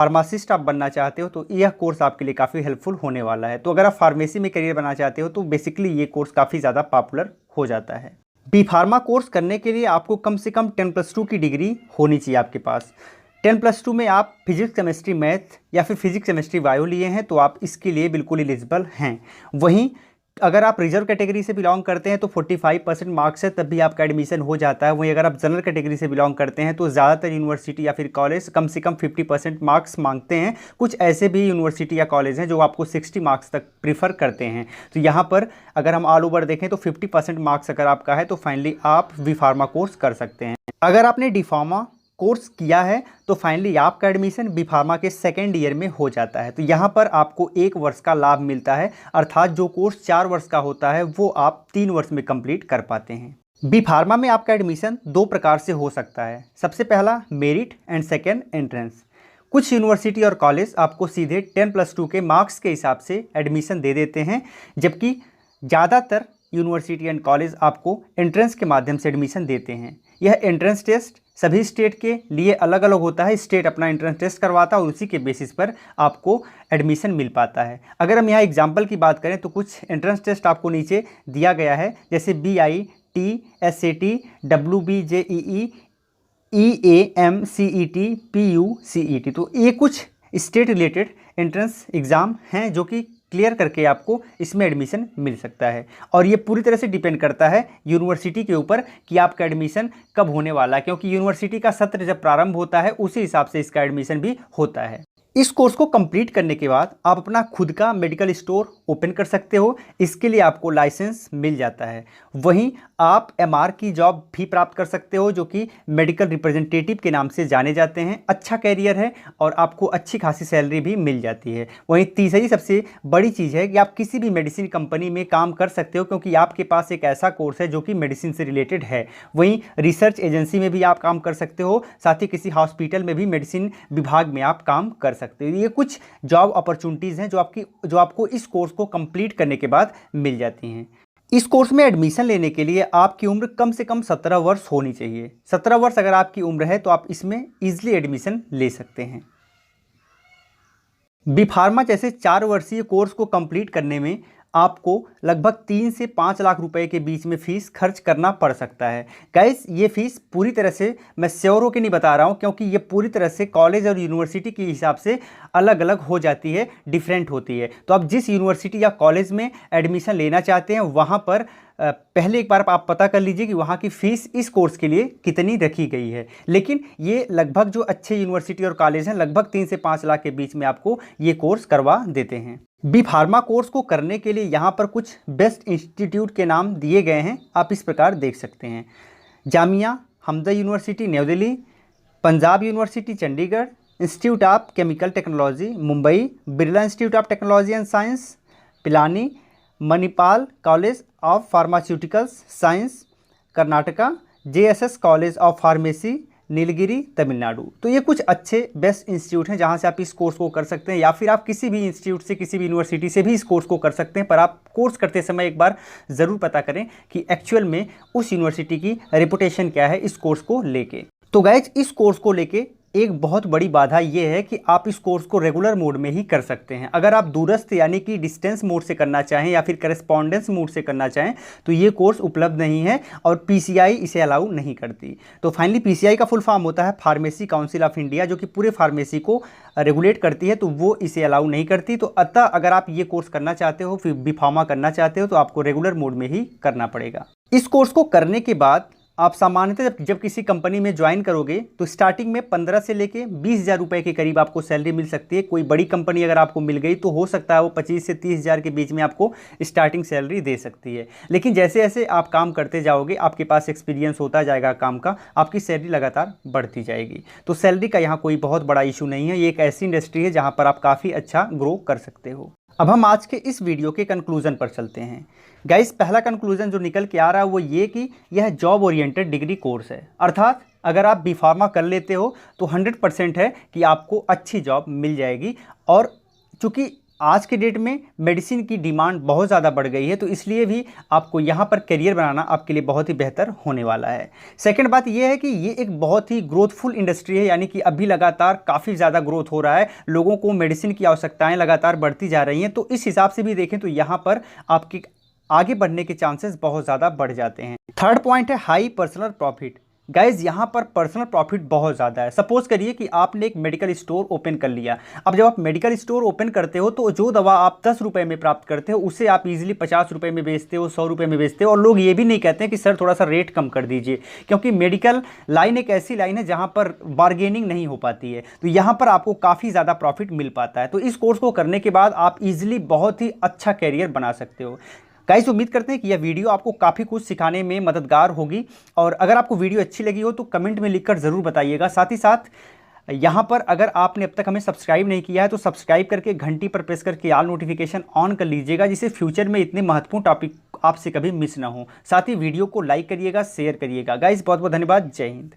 Pharmacist आप बनना चाहते हो तो यह कोर्स आपके लिए काफ़ी हेल्पफुल होने वाला है। तो अगर आप फार्मेसी में करियर बनाना चाहते हो तो बेसिकली ये कोर्स काफ़ी ज़्यादा पॉपुलर हो जाता है। बी फार्मा कोर्स करने के लिए आपको कम से कम 10+2 की डिग्री होनी चाहिए आपके पास। 10+2 में आप फिजिक्स केमिस्ट्री मैथ या फिर फिजिक्स केमिस्ट्री बायो लिए हैं तो आप इसके लिए बिल्कुल एलिजिबल हैं। वहीं अगर आप रिजर्व कैटेगरी से बिलोंग करते हैं तो 45% मार्क्स है तब भी आपका एडमिशन हो जाता है। वहीं अगर आप जनरल कैटेगरी से बिलोंग करते हैं तो ज़्यादातर यूनिवर्सिटी या फिर कॉलेज कम से कम 50% मार्क्स मांगते हैं। कुछ ऐसे भी यूनिवर्सिटी या कॉलेज हैं जो आपको 60 मार्क्स तक प्रीफर करते हैं। तो यहाँ पर अगर हम ऑल ओवर देखें तो 50% मार्क्स अगर आपका है तो फाइनली आप बी फार्मा कोर्स कर सकते हैं। अगर आपने डी फार्मा कोर्स किया है तो फाइनली आपका एडमिशन बी फार्मा के सेकेंड ईयर में हो जाता है। तो यहाँ पर आपको 1 वर्ष का लाभ मिलता है, अर्थात जो कोर्स 4 वर्ष का होता है वो आप 3 वर्ष में कंप्लीट कर पाते हैं। बी फार्मा में आपका एडमिशन 2 प्रकार से हो सकता है। सबसे पहला मेरिट एंड सेकेंड एंट्रेंस। कुछ यूनिवर्सिटी और कॉलेज आपको सीधे 10+2 के मार्क्स के हिसाब से एडमिशन दे देते हैं, जबकि ज़्यादातर यूनिवर्सिटी एंड कॉलेज आपको एंट्रेंस के माध्यम से एडमिशन देते हैं। यह एंट्रेंस टेस्ट सभी स्टेट के लिए अलग अलग होता है। स्टेट अपना एंट्रेंस टेस्ट करवाता है और उसी के बेसिस पर आपको एडमिशन मिल पाता है। अगर हम यहाँ एग्जाम्पल की बात करें तो कुछ एंट्रेंस टेस्ट आपको नीचे दिया गया है, जैसे BIT, SAT, WBJEE, EAM, CET, PU, CET। तो ये कुछ स्टेट रिलेटेड एंट्रेंस एग्ज़ाम हैं जो कि क्लियर करके आपको इसमें एडमिशन मिल सकता है। और ये पूरी तरह से डिपेंड करता है यूनिवर्सिटी के ऊपर कि आपका एडमिशन कब होने वाला है, क्योंकि यूनिवर्सिटी का सत्र जब प्रारंभ होता है उसी हिसाब से इसका एडमिशन भी होता है। इस कोर्स को कंप्लीट करने के बाद आप अपना खुद का मेडिकल स्टोर ओपन कर सकते हो। इसके लिए आपको लाइसेंस मिल जाता है। वहीं आप MR की जॉब भी प्राप्त कर सकते हो जो कि मेडिकल रिप्रेजेंटेटिव के नाम से जाने जाते हैं। अच्छा कैरियर है और आपको अच्छी खासी सैलरी भी मिल जाती है। वहीं तीसरी सबसे बड़ी चीज़ है कि आप किसी भी मेडिसिन कंपनी में काम कर सकते हो, क्योंकि आपके पास एक ऐसा कोर्स है जो कि मेडिसिन से रिलेटेड है। वहीं रिसर्च एजेंसी में भी आप काम कर सकते हो, साथ ही किसी हॉस्पिटल में भी मेडिसिन विभाग में आप काम कर सकते हो। ये कुछ जॉब अपॉर्चुनिटीज़ हैं जो आपको इस कोर्स को कंप्लीट करने के बाद मिल जाती हैं। इस कोर्स में एडमिशन लेने के लिए आपकी उम्र कम से कम 17 वर्ष होनी चाहिए। 17 वर्ष अगर आपकी उम्र है तो आप इसमें ईजिली एडमिशन ले सकते हैं। बी फार्मा जैसे 4 वर्षीय कोर्स को कंप्लीट करने में आपको लगभग 3 से 5 लाख रुपए के बीच में फ़ीस खर्च करना पड़ सकता है। गाइस, ये फ़ीस पूरी तरह से मैं श्योर होकर नहीं बता रहा हूँ, क्योंकि ये पूरी तरह से कॉलेज और यूनिवर्सिटी के हिसाब से अलग अलग हो जाती है, डिफरेंट होती है। तो आप जिस यूनिवर्सिटी या कॉलेज में एडमिशन लेना चाहते हैं वहाँ पर पहले एक बार आप पता कर लीजिए कि वहाँ की फ़ीस इस कोर्स के लिए कितनी रखी गई है। लेकिन ये लगभग जो अच्छे यूनिवर्सिटी और कॉलेज हैं लगभग 3 से 5 लाख के बीच में आपको ये कोर्स करवा देते हैं। बी फार्मा कोर्स को करने के लिए यहाँ पर कुछ बेस्ट इंस्टीट्यूट के नाम दिए गए हैं, आप इस प्रकार देख सकते हैं। Jamia Hamza university new Delhi, Punjab university Chandigarh, institute of chemical technology Mumbai, Birla institute of technology and science Pilani, Manipal college of pharmaceuticals science Karnataka, JSS college of pharmacy Nilgiri Tamil Nadu. तो ये कुछ अच्छे बेस्ट इंस्टीट्यूट हैं जहाँ से आप इस कोर्स को कर सकते हैं, या फिर आप किसी भी इंस्टीट्यूट से किसी भी यूनिवर्सिटी से भी इस कोर्स को कर सकते हैं। पर आप कोर्स करते समय एक बार ज़रूर पता करें कि एक्चुअल में उस यूनिवर्सिटी की रेपुटेशन क्या है इस कोर्स को लेके। तो गाइज, इस कोर्स को लेके एक बहुत बड़ी बाधा ये है कि आप इस कोर्स को रेगुलर मोड में ही कर सकते हैं। अगर आप दूरस्थ यानी कि डिस्टेंस मोड से करना चाहें या फिर करेस्पॉन्डेंस मोड से करना चाहें तो ये कोर्स उपलब्ध नहीं है और PCI इसे अलाउ नहीं करती। तो फाइनली PCI का फुल फॉर्म होता है फार्मेसी काउंसिल ऑफ इंडिया, जो कि पूरे फार्मेसी को रेगुलेट करती है, तो वो इसे अलाउ नहीं करती। तो अतः अगर आप ये कोर्स करना चाहते हो, फिर बी फार्मा करना चाहते हो, तो आपको रेगुलर मोड में ही करना पड़ेगा। इस कोर्स को करने के बाद आप सामान्यतः जब किसी कंपनी में ज्वाइन करोगे तो स्टार्टिंग में 15 से लेके 20,000 रुपये के करीब आपको सैलरी मिल सकती है। कोई बड़ी कंपनी अगर आपको मिल गई तो हो सकता है वो 25 से 30,000 के बीच में आपको स्टार्टिंग सैलरी दे सकती है। लेकिन जैसे जैसे आप काम करते जाओगे, आपके पास एक्सपीरियंस होता जाएगा काम का, आपकी सैलरी लगातार बढ़ती जाएगी। तो सैलरी का यहाँ कोई बहुत बड़ा इशू नहीं है। ये एक ऐसी इंडस्ट्री है जहाँ पर आप काफ़ी अच्छा ग्रो कर सकते हो। अब हम आज के इस वीडियो के कंक्लूजन पर चलते हैं। गाइस, पहला कंक्लूजन जो निकल के आ रहा है वो ये कि यह जॉब ओरिएंटेड डिग्री कोर्स है। अर्थात अगर आप बी फार्मा कर लेते हो तो 100% है कि आपको अच्छी जॉब मिल जाएगी। और चूँकि आज के डेट में मेडिसिन की डिमांड बहुत ज़्यादा बढ़ गई है, तो इसलिए भी आपको यहाँ पर करियर बनाना आपके लिए बहुत ही बेहतर होने वाला है। सेकंड बात यह है कि ये एक बहुत ही ग्रोथफुल इंडस्ट्री है, यानी कि अभी लगातार काफ़ी ज़्यादा ग्रोथ हो रहा है, लोगों को मेडिसिन की आवश्यकताएं लगातार बढ़ती जा रही हैं। तो इस हिसाब से भी देखें तो यहाँ पर आपके आगे बढ़ने के चांसेस बहुत ज़्यादा बढ़ जाते हैं। थर्ड पॉइंट है हाई पर्सनल प्रॉफिट। गाइज यहाँ पर पर्सनल प्रॉफिट बहुत ज़्यादा है। सपोज करिए कि आपने एक मेडिकल स्टोर ओपन कर लिया। अब जब आप मेडिकल स्टोर ओपन करते हो तो जो दवा आप 10 रुपये में प्राप्त करते हो उसे आप इजीली 50 रुपये में बेचते हो, 100 रुपये में बेचते हो, और लोग ये भी नहीं कहते हैं कि सर थोड़ा सा रेट कम कर दीजिए, क्योंकि मेडिकल लाइन एक ऐसी लाइन है जहाँ पर बार्गेनिंग नहीं हो पाती है। तो यहाँ पर आपको काफ़ी ज़्यादा प्रॉफिट मिल पाता है। तो इस कोर्स को करने के बाद आप इजीली बहुत ही अच्छा कैरियर बना सकते हो। गाइस उम्मीद करते हैं कि यह वीडियो आपको काफ़ी कुछ सिखाने में मददगार होगी, और अगर आपको वीडियो अच्छी लगी हो तो कमेंट में लिखकर ज़रूर बताइएगा। साथ ही साथ यहाँ पर अगर आपने अब तक हमें सब्सक्राइब नहीं किया है तो सब्सक्राइब करके घंटी पर प्रेस करके ऑल नोटिफिकेशन ऑन कर लीजिएगा, जिससे फ्यूचर में इतने महत्वपूर्ण टॉपिक आपसे कभी मिस ना हो। साथ ही वीडियो को लाइक करिएगा, शेयर करिएगा। गाइस बहुत बहुत धन्यवाद। जय हिंद।